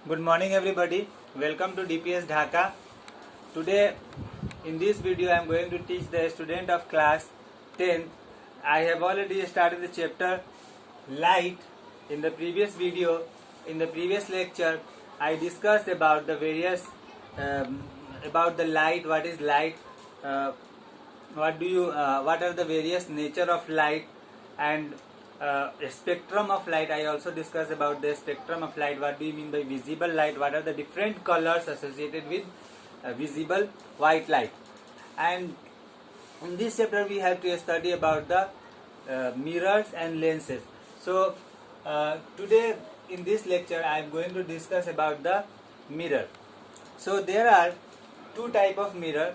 Good morning everybody. Welcome to DPS Dhaka. Today in this video I am going to teach the student of class 10th. I have already started the chapter light. In the previous video, in the previous lecture, I discussed about the various about the light, what is light, what are the various nature of light, and spectrum of light. I also discussed about the spectrum of light. What do you mean by visible light? What are the different colors associated with visible white light? And in this chapter we have to study about the mirrors and lenses. So today in this lecture I am going to discuss about the mirror. So there are two type of mirror.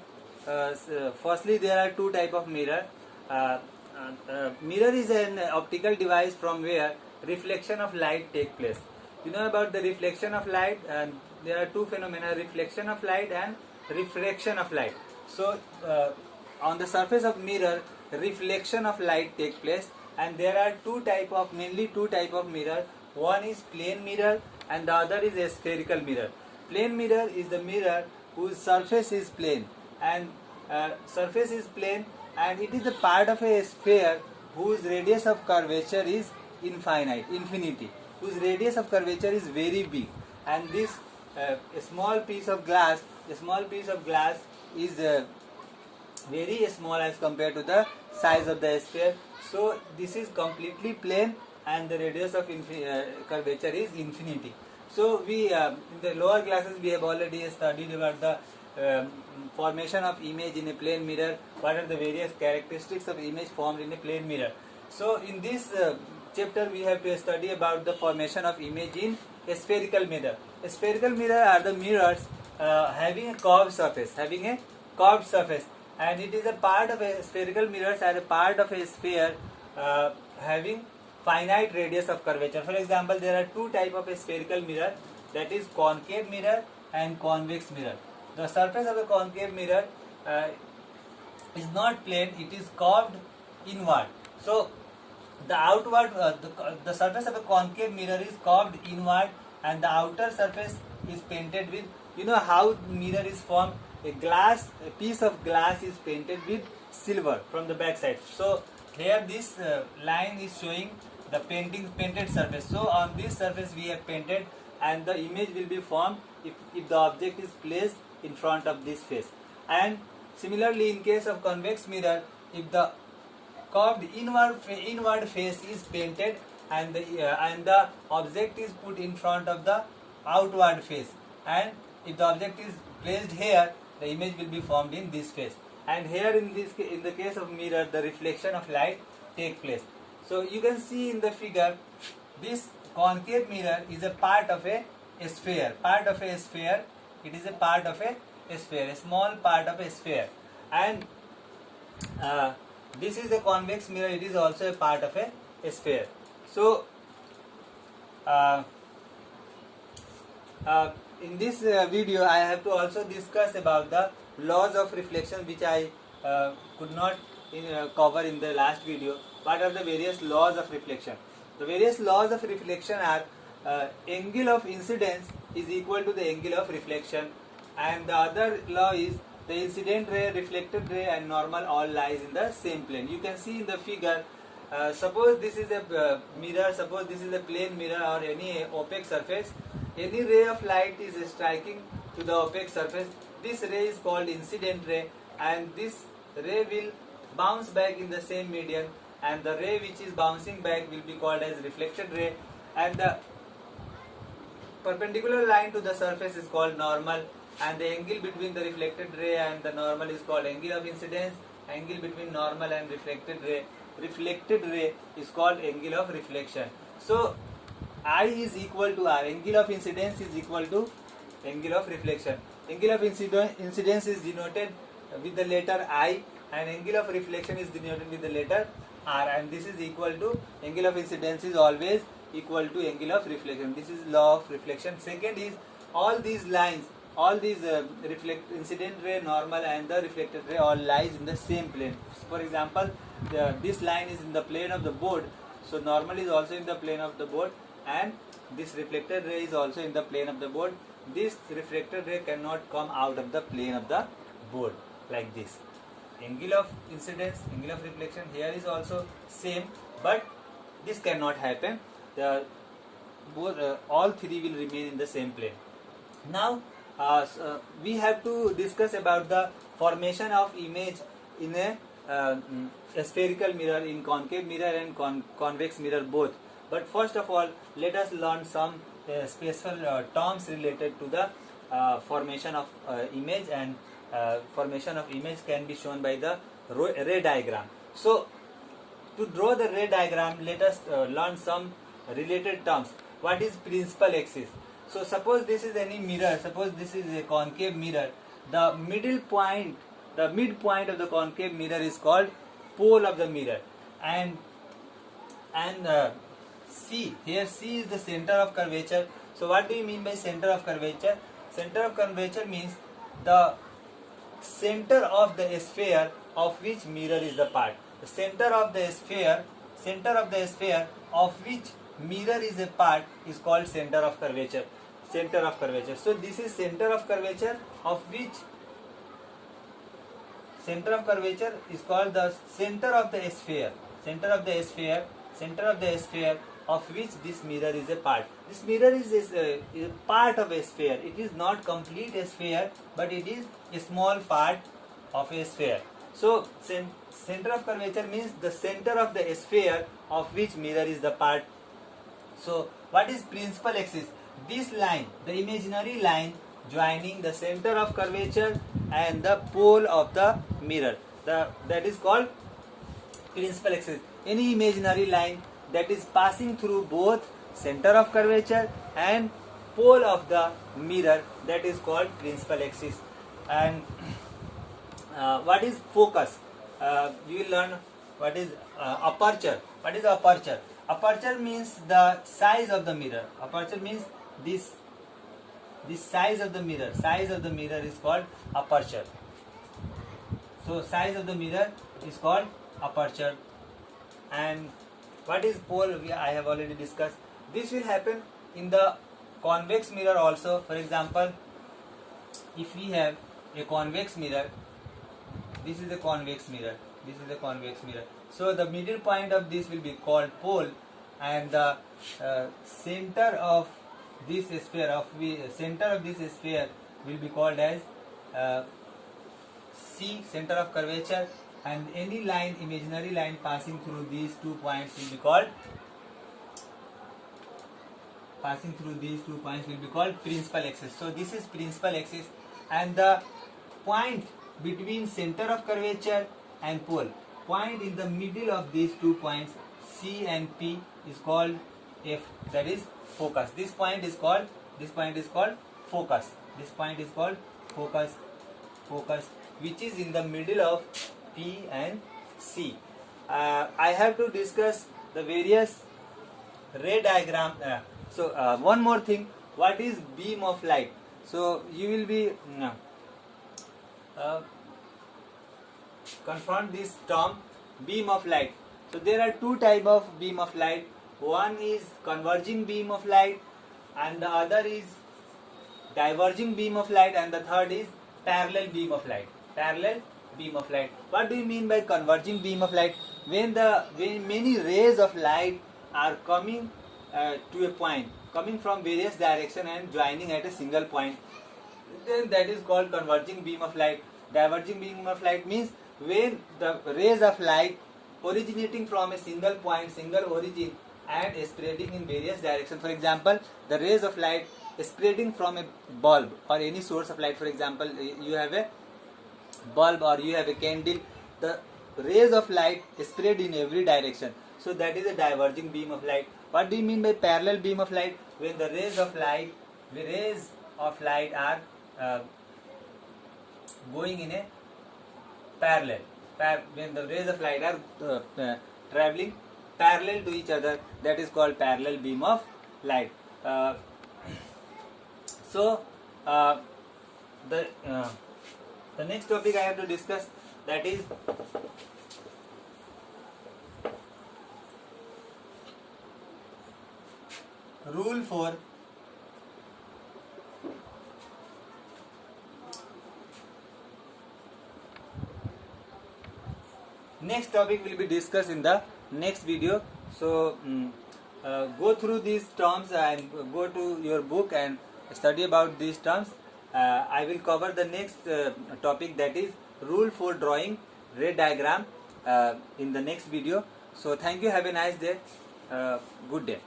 Firstly, there are two type of mirror. Mirror is an optical device from where reflection of light take place. You know about the reflection of light? There are two phenomena: reflection of light and refraction of light. So on the surface of mirror, reflection of light take place, and there are mainly two type of mirror. One is plane mirror and the other is a spherical mirror. Plane mirror is the mirror whose surface is plane, and it is a part of a sphere whose radius of curvature is infinity, whose radius of curvature is very big, and this a small piece of glass is very small as compared to the size of the sphere. So this is completely plane and the radius of curvature is infinity. So we in the lower classes we have already studied about the formation of image in a plane mirror. What are the various characteristics of image formed in a plane mirror? So in this chapter we have to study about the formation of image in a spherical mirror. A spherical mirror are the mirrors having a curved surface, and it is a part of a spherical mirrors are a part of a sphere having finite radius of curvature. For example, there are two type of a spherical mirror, that is concave mirror and convex mirror. The surface of a concave mirror is not plane, it is curved inward. So the surface of a concave mirror is curved inward, and the outer surface is painted with, you know how mirror is formed. A piece of glass is painted with silver from the back side. So here this line is showing the painted surface. So on this surface we have painted, and the image will be formed if the object is placed in front of this face. And similarly, in case of convex mirror, if the curved inward face is painted and the object is put in front of the outward face, and if the object is placed here, the image will be formed in this face. And here in the case of mirror, the reflection of light take place. So you can see in the figure, this concave mirror is a part of a sphere. It is a part of a sphere, a small part of a sphere. And this is a convex mirror. It is also a part of a sphere. So in this video I have to also discuss about the laws of reflection, which I could not cover in the last video. What are the various laws of reflection? The various laws of reflection are angle of incidence is equal to the angle of reflection, and the other law is the incident ray, reflected ray and normal all lies in the same plane. You can see in the figure, suppose this is a mirror, suppose this is a plane mirror or any opaque surface. Any ray of light is striking to the opaque surface. This ray is called incident ray, and this ray will bounce back in the same medium, and the ray which is bouncing back will be called as reflected ray, and the perpendicular line to the surface is called normal, and the angle between the reflected ray and the normal is called angle of incidence. Angle between normal and reflected ray is called angle of reflection. So I is equal to R. Angle of incidence is equal to angle of reflection. Angle of incidence is denoted with the letter I, and angle of reflection is denoted with the letter R, and this is equal to, angle of incidence is always equal to angle of reflection. This is law of reflection. Second is, all these lines, incident ray, normal and the reflected ray all lies in the same plane. For example, this line is in the plane of the board. So normal is also in the plane of the board, and this reflected ray is also in the plane of the board. This reflected ray cannot come out of the plane of the board like this. Angle of incidence, angle of reflection here is also same, but this cannot happen. The both all three will remain in the same plane. Now we have to discuss about the formation of image in a spherical mirror, in concave mirror and convex mirror both. But first of all, let us learn some special terms related to the formation of image, and formation of image can be shown by the ray diagram. So to draw the ray diagram, let us learn some related terms. What is principal axis? So suppose this is any mirror, suppose this is a concave mirror. The midpoint of the concave mirror is called pole of the mirror, and C, here C is the center of curvature. So what do you mean by center of curvature? Center of curvature means the center of the sphere of which mirror is the part. The center of the sphere of which mirror is a part is called center of curvature. Center of curvature. So this is center of curvature of which center of curvature is called the center of the sphere. Center of the sphere of which this mirror is a part. This mirror is a part of a sphere. It is not complete a sphere, but it is a small part of a sphere. So center of curvature means the center of the sphere of which mirror is the part. So what is principal axis? This line, the imaginary line joining the center of curvature and the pole of the mirror, that is called principal axis. Any imaginary line that is passing through both center of curvature and pole of the mirror, that is called principal axis. And what is focus? You will learn what is aperture. What is aperture? Aperture means the size of the mirror. Aperture means this size of the mirror. Size of the mirror is called aperture. So size of the mirror is called aperture. And what is pole? I have already discussed. This will happen in the convex mirror also. For example, if we have a convex mirror, this is a convex mirror. This is a convex mirror. So the middle point of this will be called pole, and the center of this sphere will be called as C, center of curvature, and any line, imaginary line passing through these 2 points will be called principal axis. So this is principal axis, and the point between center of curvature and pole, point in the middle of these 2 points C and P is called F, that is focus. This point is called focus. This point is called focus, which is in the middle of P and C. I have to discuss the various ray diagram. So one more thing, what is beam of light? So you will be confront this term, beam of light. So there are 2 types of beam of light. One is converging beam of light, and the other is diverging beam of light, and the third is parallel beam of light. Parallel beam of light. What do you mean by converging beam of light? When many rays of light are coming to a point, coming from various directions and joining at a single point, then that is called converging beam of light. Diverging beam of light means when the rays of light originating from a single point, single origin, and spreading in various directions. For example, the rays of light spreading from a bulb or any source of light. For example, you have a bulb or you have a candle. The rays of light spread in every direction. So that is a diverging beam of light. What do you mean by parallel beam of light? When the rays of light are going in a parallel. When the rays of light are traveling parallel to each other, that is called parallel beam of light. So the next topic I have to discuss, that is rule for next topic will be discussed in the next video. So go through these terms and go to your book and study about these terms. I will cover the next topic, that is rule for drawing ray diagram, in the next video. So thank you, have a nice day, good day.